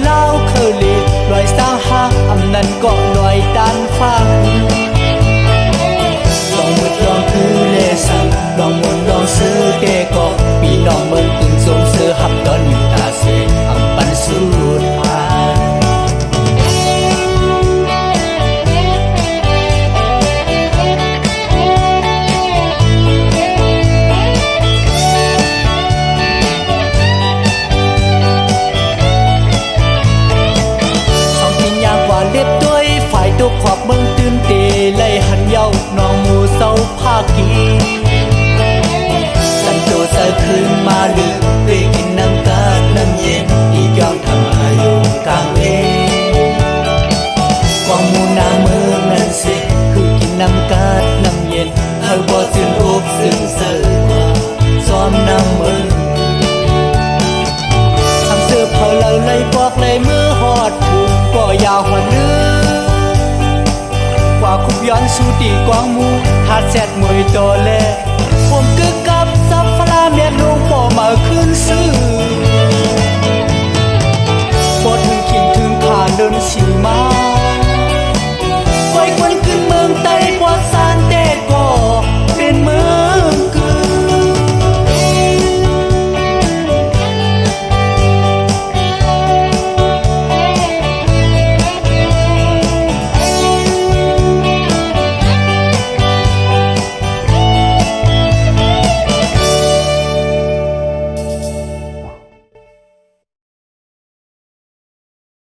เล่าเคยลีลอยสร้างหาอำนั้นก็ลอยดันฟังลองมืดลองคือเลสังลองมนลองซื้อเกก็ปีน้องเมืองตึงสมเสือหับตอนอยู่ตาเสอำปันสุดทางตุกขอบเมืองตื่นเตไล่หันเย้าน้องหมูเศร้าภากีสันโจใส่คืนมาลืมไปกินน้ำกาดน้ำเย็นอีกย้อนทำอายุกลางเลกองหมูนาเมืองนั้นสิคือกินน้ำกาดน้ำเย็นเธอบ่ซึ้งอกซึ้งเสือว่าซ้อมน้ำมือทำเสื้อเผาเลยบอกเลยมือหอดถูกก็ยาวหัวเนื้อกว่าคุบย้อนสู่ตีกวางมูหาดแซดมวยโตแลผมกึกกับซับฟลาเมียลูกบ่มาขึ้นซื้อบ่ถึงขิงถึงขาเดินสิ